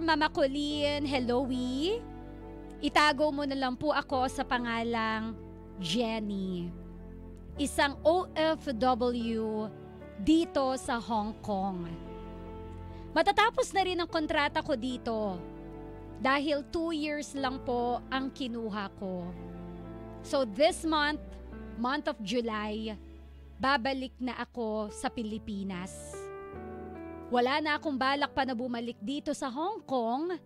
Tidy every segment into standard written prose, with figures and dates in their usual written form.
Mama Colleen, helloy. Itago mo na lang po ako sa pangalang Jenny. Isang OFW dito sa Hong Kong. Matatapos na rin ang kontrata ko dito dahil 2 years lang po ang kinuha ko. So this month of July, babalik na ako sa Pilipinas. Wala na akong balak pa na bumalik dito sa Hong Kong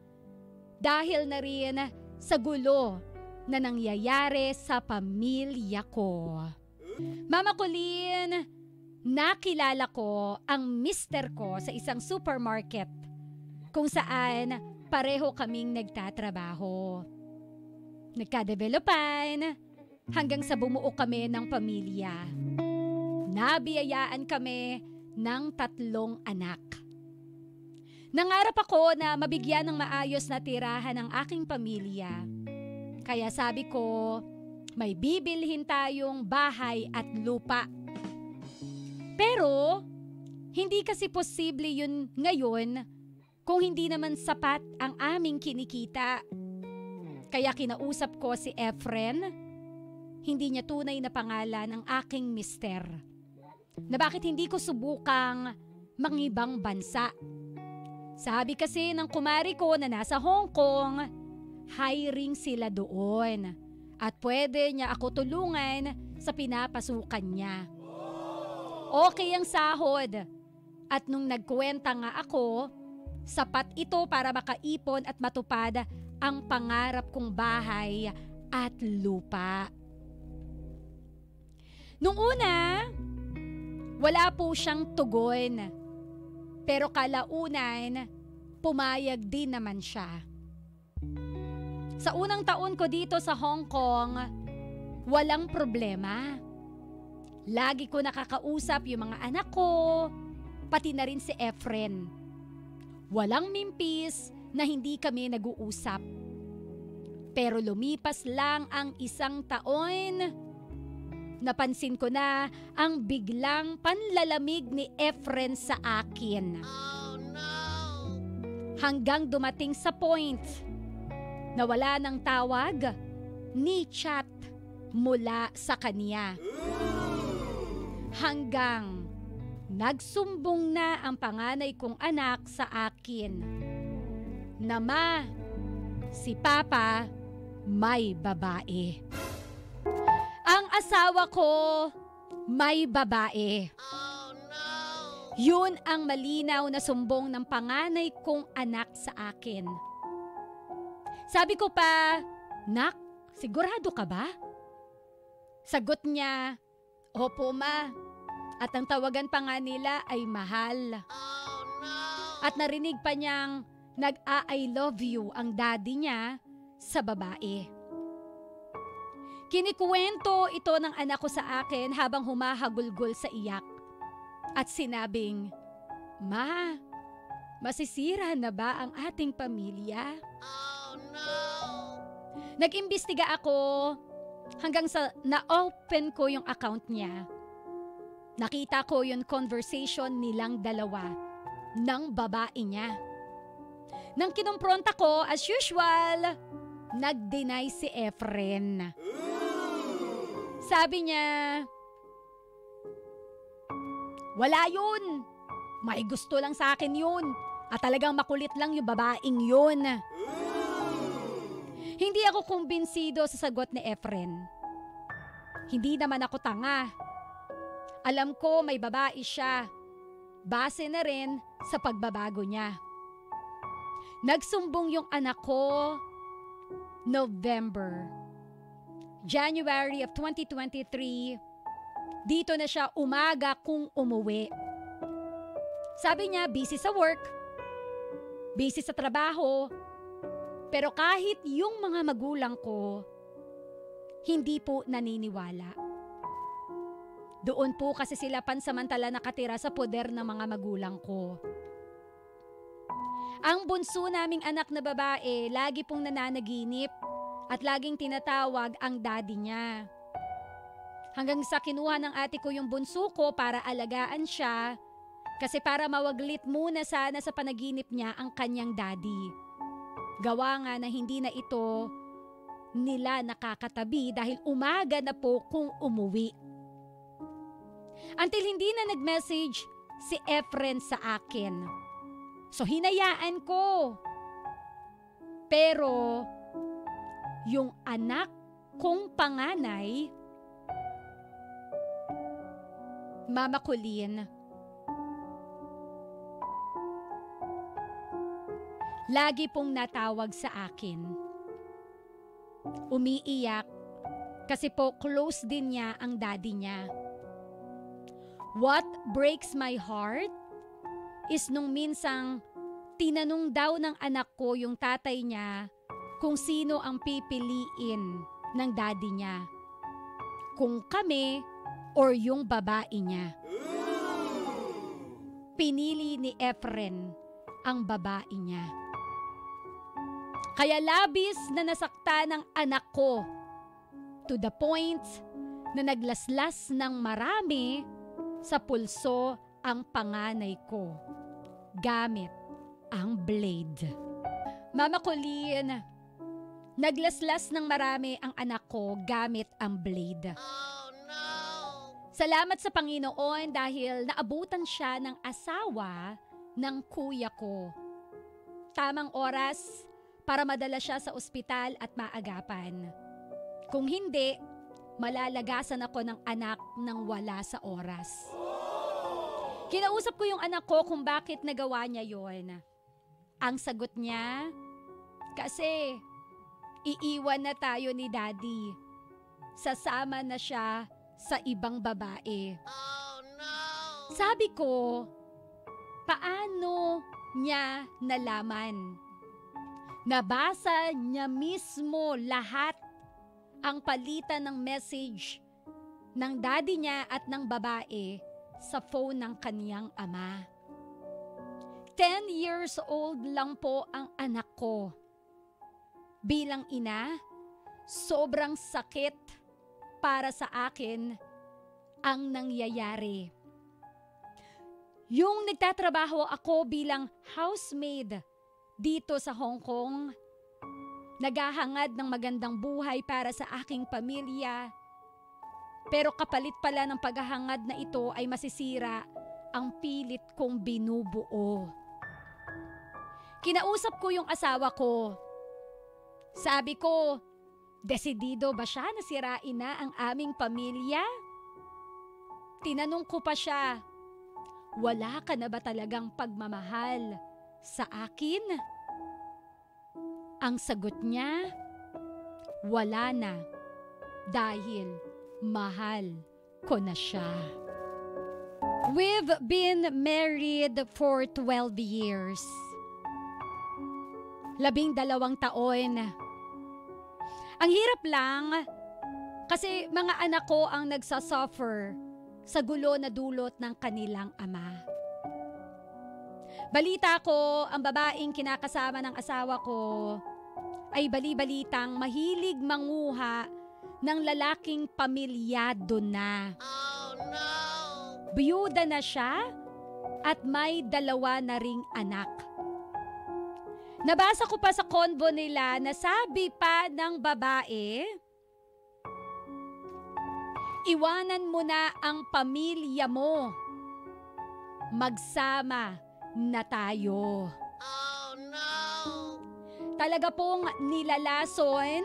dahil na rin sa gulo na nangyayari sa pamilya ko. Mama Colleen, nakilala ko ang mister ko sa isang supermarket kung saan pareho kaming nagtatrabaho. Nagka-developan hanggang sa bumuo kami ng pamilya. Nabiyayaan kami ng 3 anak. Nangarap ako na mabigyan ng maayos na tirahan ng aking pamilya. Kaya sabi ko, may bibilhin tayong bahay at lupa. Pero, hindi kasi posible yun ngayon kung hindi naman sapat ang aming kinikita. Kaya kinausap ko si Efren, hindi niya tunay na pangalan ng aking mister, na bakit hindi ko subukang mangibang bansa. Sabi kasi ng kumari ko na nasa Hong Kong, hiring sila doon at pwede niya ako tulungan sa pinapasukan niya. Okay ang sahod at nung nagkuwenta nga ako, sapat ito para makaipon at matupad ang pangarap kong bahay at lupa. Nung una, wala po siyang tugon. Pero kalaunan, pumayag din naman siya. Sa unang taon ko dito sa Hong Kong, walang problema. Lagi ko nakakausap yung mga anak ko, pati na rin si Efren. Walang mimpis na hindi kami nag-uusap. Pero lumipas lang ang 1 taon, napansin ko na ang biglang panlalamig ni Efren sa akin. Oh, no! Hanggang dumating sa point na wala ng tawag ni chat mula sa kanya. Hanggang nagsumbong na ang panganay kong anak sa akin na ma, si Papa may babae. Ang asawa ko may babae. Oh, no! Yun ang malinaw na sumbong ng panganay kong anak sa akin. Sabi ko pa, "Nak, sigurado ka ba?" Sagot niya, "Opo ma." At ang tawagan pa nga nila ay mahal. Oh, no! At narinig pa niyang nag-I love you ang daddy niya sa babae. Kinikuwento ito ng anak ko sa akin habang humahagulgol sa iyak. At sinabing, "Ma, masisira na ba ang ating pamilya?" Oh, no! Nag-imbestiga ako hanggang sa na-open ko yung account niya. Nakita ko yung conversation nilang dalawa ng babae niya. Nang kinumpronta ko, as usual, nag-deny si Efren. Sabi niya, "Wala yun. May gusto lang sa akin yun. At talagang makulit lang yung babaeng yun." Hindi ako kumbinsido sa sagot ni Efren. Hindi naman ako tanga. Alam ko may babae siya. Base na rin sa pagbabago niya. Nagsumbong yung anak ko November. January of 2023, dito na siya umaga kung umuwi. Sabi niya, busy sa work, busy sa trabaho, pero kahit yung mga magulang ko, hindi po naniniwala. Doon po kasi sila pansamantala nakatira sa poder ng mga magulang ko. Ang bunso naming anak na babae, lagi pong nananaginip at laging tinatawag ang daddy niya. Hanggang sa kinuha ng ate ko yung bunso ko para alagaan siya Kasi para mawaglit muna sana sa panaginip niya ang kanyang daddy. Gawa nga na hindi na ito nila nakakatabi dahil umaga na po kung umuwi. Until hindi na nag-message si Efren sa akin. So hinayaan ko. Pero yung anak kong panganay, Mama Colleen, lagi pong natawag sa akin. Umiiyak kasi po close din niya ang daddy niya. What breaks my heart is nung minsang tinanong daw ng anak ko yung tatay niya kung sino ang pipiliin ng daddy niya. Kung kami or yung babae niya. Pinili ni Efren ang babae niya. Kaya labis na nasakta ng anak ko to the point na naglaslas ng marami sa pulso ang panganay ko gamit ang blade. Mama Colleen, naglaslas ng marami ang anak ko gamit ang blade. Oh no! Salamat sa Panginoon dahil naabutan siya ng asawa ng kuya ko. Tamang oras para madala siya sa ospital at maagapan. Kung hindi, malalagasan ako ng anak nang wala sa oras. Kinausap ko yung anak ko kung bakit nagawa niya yon. Ang sagot niya, kasi iiwan na tayo ni Daddy. Sasama na siya sa ibang babae. Oh no! Sabi ko, paano niya nalaman? Nabasa niya mismo lahat ang palitan ng message ng daddy niya at ng babae sa phone ng kaniyang ama. 10 years old lang po ang anak ko. Bilang ina, sobrang sakit para sa akin ang nangyayari. Yung nagtatrabaho ako bilang housemaid dito sa Hong Kong, naghahangad ng magandang buhay para sa aking pamilya. Pero kapalit pala ng paghahangad na ito ay masisira ang pilit kong binubuo. Kinausap ko yung asawa ko. Sabi ko, desidido ba siya na sirain na ang aming pamilya? Tinanong ko pa siya, wala ka na ba talagang pagmamahal sa akin? Ang sagot niya, wala na dahil mahal ko na siya. We've been married for 12 years. 12 taon. Ang hirap lang kasi mga anak ko ang nagsasuffer sa gulo na dulot ng kanilang ama. Balita ko, ang babaeng kinakasama ng asawa ko ay bali-balitang mahilig manguha ng lalaking pamilyado na. Oh no! Biyuda na siya at may 2 na ring anak. Nabasa ko pa sa convo nila na sabi pa ng babae, iwanan mo na ang pamilya mo. Magsama na tayo. Oh no! Talaga pong nilalason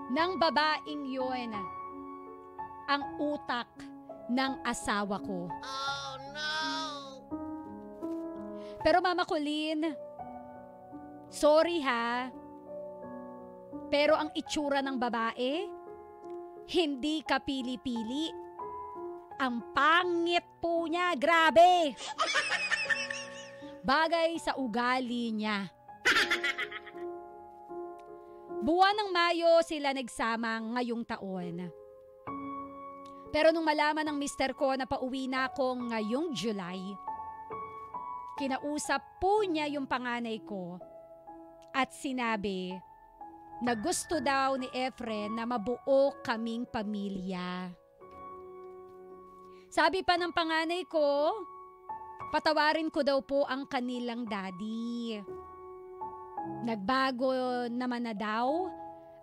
ng babaeng yun ang utak ng asawa ko. Oh no! Pero Mama Colleen, sorry ha, pero ang itsura ng babae, hindi ka pili-pili. Ang pangit po niya, grabe! Bagay sa ugali niya. Buwan ng Mayo sila nagsama ngayong taon. Pero nung malaman ng mister ko na pauwi na ako ngayong July, kinausap po niya yung panganay ko at sinabi na gusto daw ni Efren na mabuo kaming pamilya. Sabi pa ng panganay ko, Patawarin ko daw po ang kanilang daddy. Nagbago naman na daw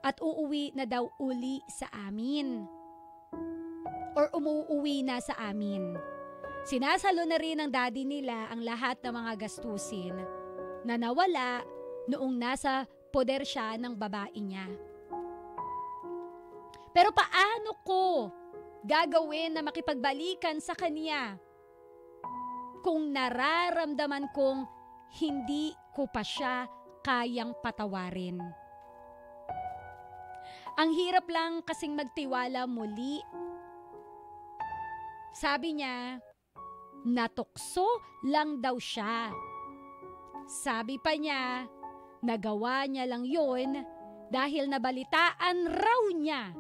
at uuwi na daw uli sa amin. Or umuuwi na sa amin. Sinasalo na rin ng daddy nila ang lahat ng mga gastusin na nawala noong nasa poder siya ng babae niya. Pero paano ko gagawin na makipagbalikan sa kanya kung nararamdaman kong hindi ko pa siya kayang patawarin? Ang hirap lang kasing magtiwala muli. Sabi niya, natukso lang daw siya. Sabi pa niya, nagawa niya lang yun dahil nabalitaan raw niya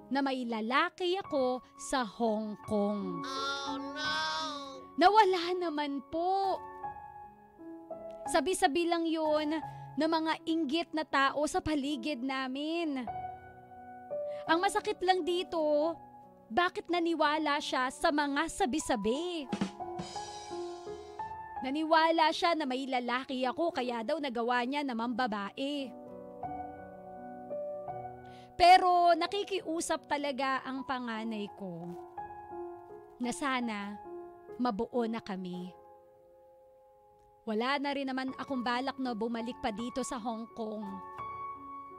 na may lalaki ako sa Hong Kong. Oh no! Nawala naman po. Sabi-sabi lang yun ng mga inggit na tao sa paligid namin. Ang masakit lang dito, bakit naniwala siya sa mga sabi-sabi? Naniwala siya na may lalaki ako kaya daw nagawa niya naman babae. Pero nakikiusap talaga ang panganay ko na sana mabuo na kami. Wala na rin naman akong balak na bumalik pa dito sa Hong Kong.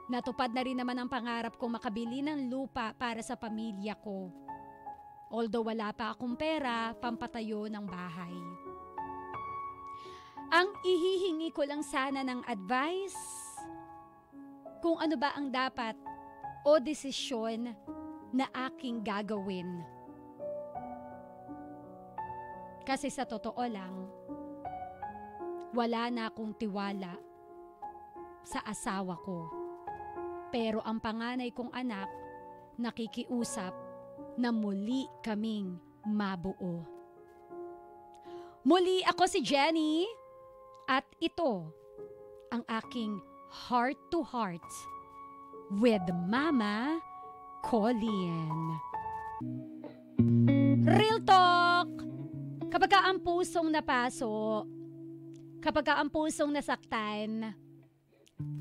Natupad na rin naman ang pangarap kong makabili ng lupa para sa pamilya ko. Although wala pa akong pera, pampatayo ng bahay. Ang ihihingi ko lang sana ng advice kung ano ba ang dapat o desisyon na aking gagawin. Kasi sa totoo lang, wala na akong tiwala sa asawa ko. Pero ang panganay kong anak, nakikiusap na muli kaming mabuo. Muli ako si Jenny at ito ang aking heart to heart with Mama Colleen. Real talk! Kapag ang pusong napaso, kapag ang pusong nasaktan,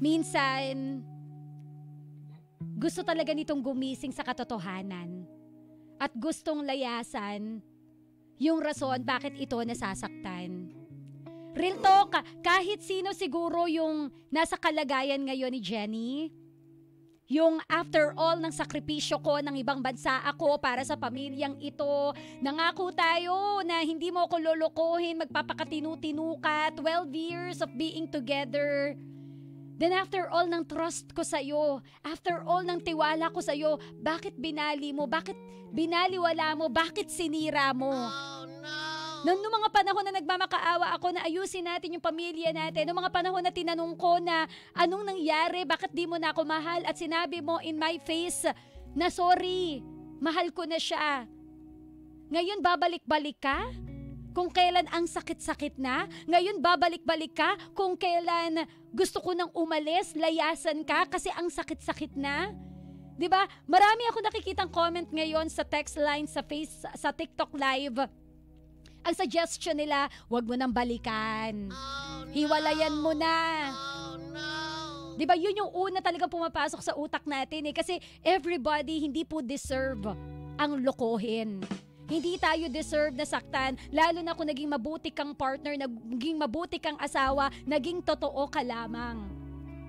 minsan gusto talaga nitong gumising sa katotohanan at gustong layasan yung rason bakit ito nasasaktan. Real talk, kahit sino siguro yung nasa kalagayan ngayon ni Jenny, yung after all ng sakripisyo ko ng ibang bansa ako para sa pamilyang ito, nangako tayo na hindi mo ako lolokohin, magpapakatinu-tinu ka, 12 years of being together. Then after all ng trust ko sa'yo, after all ng tiwala ko sa'yo, bakit binali mo? Bakit binaliwala mo? Bakit sinira mo? Oh, no! Noong mga panahon na nagmamakaawa ako na ayusin natin yung pamilya natin, noong mga panahon na tinanong ko na anong nangyari, bakit di mo na ako mahal, at sinabi mo in my face na sorry, mahal ko na siya. Ngayon babalik-balik ka? Kung kailan ang sakit-sakit na, ngayon babalik-balik ka kung kailan gusto ko nang umalis, layasan ka kasi ang sakit-sakit na. 'Di ba? Marami ako nakikitang comment ngayon sa text line, sa TikTok live. Ang suggestion nila, wag mo nang balikan. Oh, no. Hiwalayan mo na. Oh, no. 'Di ba? Yun yung una talagang pumapasok sa utak natin kasi everybody hindi po deserve ang lokohin. Hindi tayo deserve na saktan, lalo na kung naging mabuti kang partner, naging mabuti kang asawa, naging totoo ka lamang.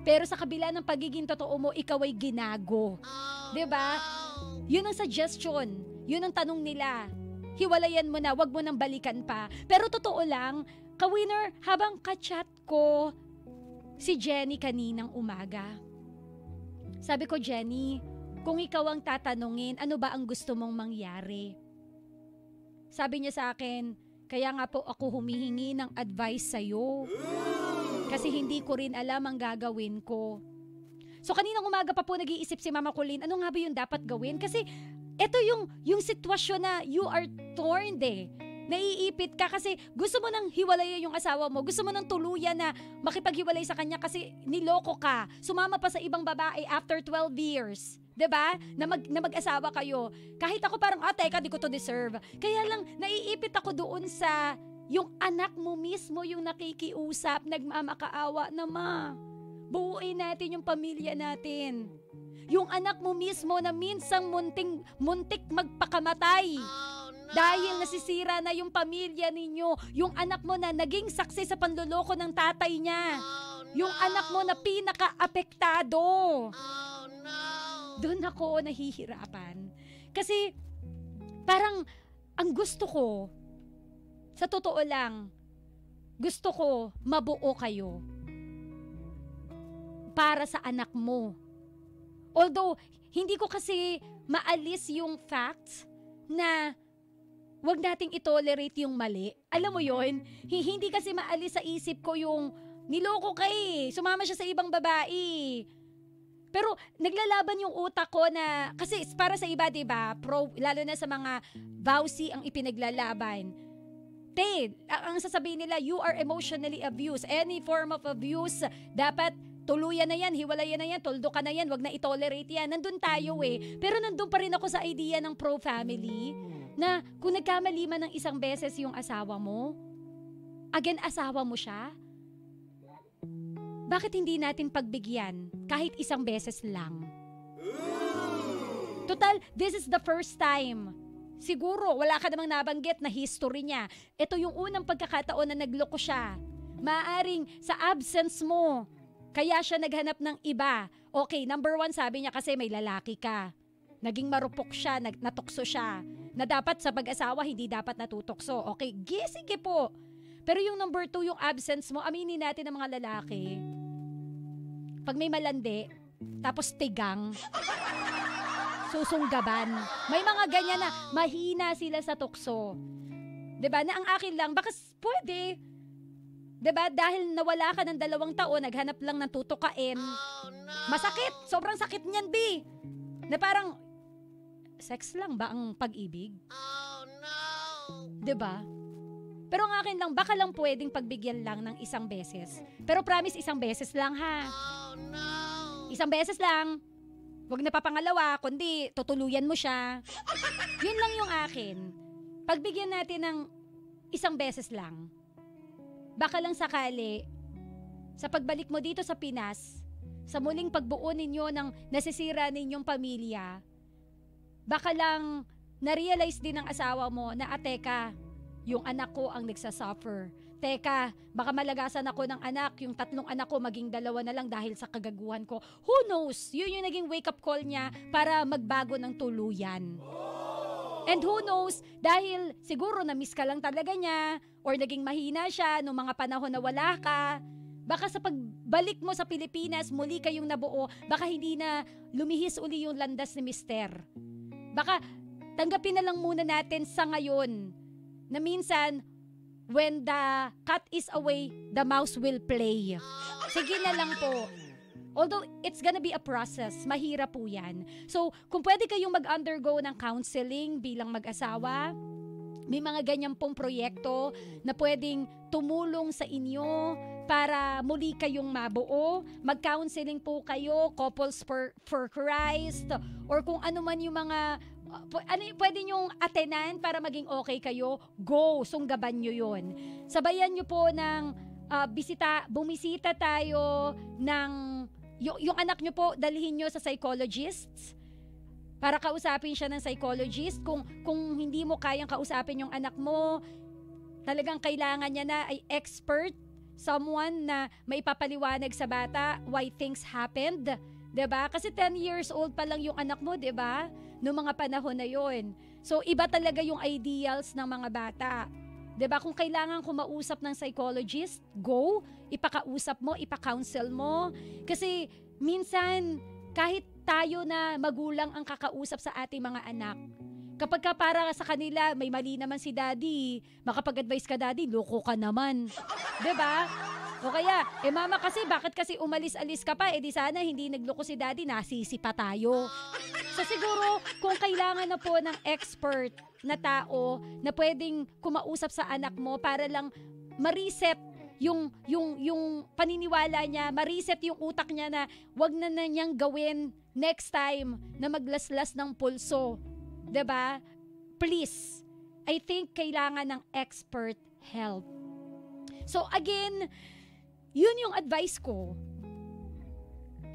Pero sa kabila ng pagiging totoo mo, ikaw ay ginago. Oh, 'di ba? No. Yun ang suggestion, yun ang tanong nila. Hiwalayan mo na, wag mo nang balikan pa. Pero totoo lang, ka-winner, habang ka-chat ko si Jenny kaninang umaga. Sabi ko, Jenny, kung ikaw ang tatanungin, ano ba ang gusto mong mangyari? Sabi niya sa akin, kaya nga po ako humihingi ng advice sa'yo. Kasi hindi ko rin alam ang gagawin ko. So kaninang umaga pa po nag-iisip si Mama Colleen, ano nga ba yung dapat gawin? Kasi ito yung sitwasyon na you are torn Naiipit ka kasi gusto mo nang hiwalayan yung asawa mo. Gusto mo nang tuluyan na makipaghiwalay sa kanya kasi niloko ka. Sumama pa sa ibang babae after 12 years. 'Di ba? Na mag-asawa kayo. Kahit ako parang, teka, di ko to deserve. Kaya lang, naiipit ako doon sa yung anak mo mismo yung nakikiusap, nagmamakaawa na, ma, buuin natin yung pamilya natin. Yung anak mo mismo na minsang muntik magpakamatay. Dahil nasisira na yung pamilya ninyo. Yung anak mo na naging saksi sa panloloko ng tatay niya. Yung anak mo na pinaka-apektado. Doon ako nahihirapan. Kasi parang ang gusto ko, sa totoo lang, gusto ko mabuo kayo para sa anak mo. Although, hindi ko kasi maalis yung fact na wag nating itolerate yung mali. Alam mo yon, hindi kasi maalis sa isip ko yung niloko ka sumama siya sa ibang babae. Pero naglalaban yung utak ko na, kasi para sa iba, diba, lalo na sa mga vowsy ang ipinaglalaban. Ang sasabihin nila, you are emotionally abused. Any form of abuse, dapat tuluyan na yan, hiwalayan na yan, toldo ka na yan, wag na itolerate yan. Nandun tayo Pero nandun pa rin ako sa idea ng pro-family na kung nagkamali man ng isang beses yung asawa mo, again, asawa mo siya, bakit hindi natin pagbigyan kahit isang beses lang? Total, this is the first time. Siguro, wala ka namang nabanggit na history niya. Ito yung unang pagkakataon na nagloko siya. Maaring sa absence mo, kaya siya naghanap ng iba. Okay, number 1, sabi niya kasi may lalaki ka. Naging marupok siya, natukso siya. Na dapat sa pag-asawa, hindi dapat natutokso. Okay, sige po. Pero yung number 2, yung absence mo, aminin natin ng mga lalaki. Pag may malandi, tapos tigang, susunggaban. May mga ganyan na mahina sila sa tukso. 'Di ba? Na ang akin lang, baka pwede. 'Di ba? Dahil nawala ka ng 2 taon, naghanap lang ng tutukain. Masakit, sobrang sakit niyan, B. Na parang sex lang ba ang pag-ibig? 'Di ba? Pero ang akin lang, baka lang pwedeng pagbigyan lang ng isang beses. Pero promise, isang beses lang, ha? Isang beses lang. Huwag na papangalawa, kundi tutuluyan mo siya. Yun lang yung akin. Pagbigyan natin ng isang beses lang. Baka lang sakali, sa pagbalik mo dito sa Pinas, sa muling pagbuo ninyo ng nasisira ninyong pamilya, baka lang na-realize din ng asawa mo na, teka, yung anak ko ang nagsasuffer. Teka, baka malagasan ako ng anak, yung 3 anak ko maging 2 na lang dahil sa kagaguhan ko. Who knows? Yun yung naging wake-up call niya para magbago ng tuluyan. And who knows, dahil siguro na-miss ka lang talaga niya or naging mahina siya nung mga panahon na wala ka, baka sa pagbalik mo sa Pilipinas, muli kayong nabuo, baka hindi na lumihis uli yung landas ni Mister. Baka tanggapin na lang muna natin sa ngayon na minsan, when the cat is away, the mouse will play. Sige na lang po. Although, it's gonna be a process. Mahirap po yan. So, kung pwede kayong mag-undergo ng counseling bilang mag-asawa, may mga ganyan pong proyekto na pwedeng tumulong sa inyo para muli kayong mabuo. Mag-counseling po kayo, Couples for Christ, or kung ano man yung mga pwede nyong atenan para maging okay kayo, go, sunggaban nyo yun. Sabayan nyo po ng bumisita tayo ng, yung anak nyo po, dalhin nyo sa psychologists para kausapin siya ng psychologist. Kung hindi mo kayang kausapin yung anak mo, talagang kailangan niya na ay expert, someone na maipapaliwanag sa bata why things happened. 'Di ba? Kasi 10 years old pa lang yung anak mo, 'di ba? Noong mga panahon na 'yon. So iba talaga yung ideals ng mga bata. 'Di ba? Kung kailangan kumausap ng psychologist, go, ipakausap mo, ipaka-counsel mo. Kasi minsan kahit tayo na magulang ang kakausap sa ating mga anak, kapag ka para sa kanila may mali naman si daddy, makapag-advise ka, daddy, loko ka naman. 'Di ba? O kaya, mama kasi, bakit kasi umalis-alis ka pa? Di sana hindi nagloko si daddy, nasisi pa tayo. So siguro, kung kailangan na po ng expert na tao na pwedeng kumausap sa anak mo para lang ma-reset yung paniniwala niya, ma-reset yung utak niya na wag na niyang gawin next time na maglaslas ng pulso. 'Di ba? Please, I think kailangan ng expert help. So again, yun yung advice ko.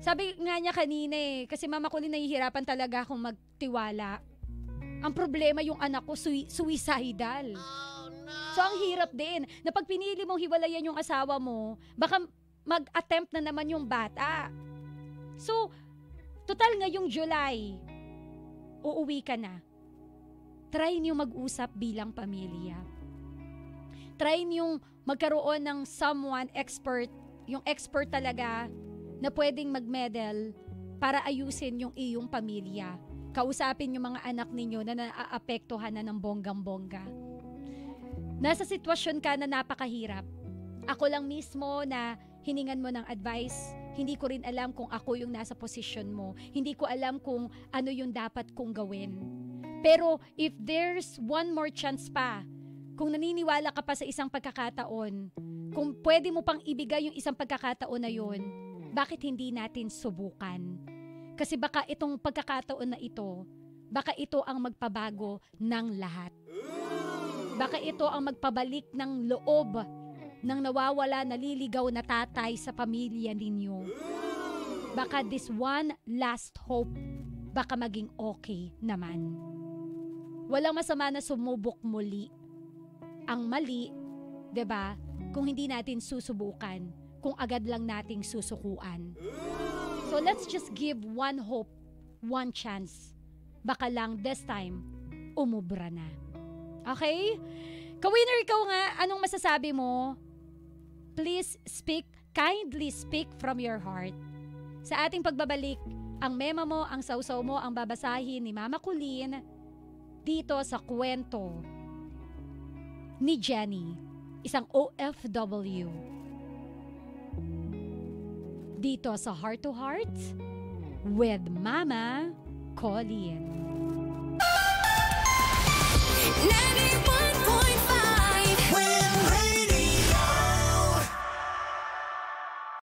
Sabi nga niya kanina kasi Mama Colleen, nahihirapan talaga akong magtiwala. Ang problema yung anak ko, suicidal. Oh, no. So ang hirap din, na pag pinili mong hiwalayan yung asawa mo, baka mag-attempt na naman yung bata. So, total ngayong July, uuwi ka na. Try niyo mag-usap bilang pamilya. Try niyong magkaroon ng someone expert, yung expert talaga na pwedeng mag-medal para ayusin yung iyong pamilya. Kausapin yung mga anak ninyo na naaapektuhan na ng bonggang-bongga. Nasa sitwasyon ka na napakahirap. Ako lang mismo na hiningan mo ng advice, hindi ko rin alam kung ako yung nasa posisyon mo. Hindi ko alam kung ano yung dapat kong gawin. Pero if there's one more chance pa, kung naniniwala ka pa sa isang pagkakataon, kung pwede mo pang ibigay yung isang pagkakataon na yun, bakit hindi natin subukan? Kasi baka itong pagkakataon na ito, baka ito ang magpabago ng lahat. Baka ito ang magpabalik ng loob ng nawawala, naliligaw na tatay sa pamilya ninyo. Baka this one last hope, baka maging okay naman. Walang masama na sumubok muli. Ang mali, 'di ba? Kung hindi natin susubukan, kung agad lang nating susukuan. So let's just give one hope, one chance. Baka lang this time, umubra na. Okay? Ka-winner, ikaw nga, anong masasabi mo? Please kindly speak from your heart. Sa ating pagbabalik, ang mema mo, ang sausaw mo, ang babasahin ni Mama Colleen dito sa kwento ni Jenny, isang OFW. Dito sa Heart to Heart with Mama Colleen.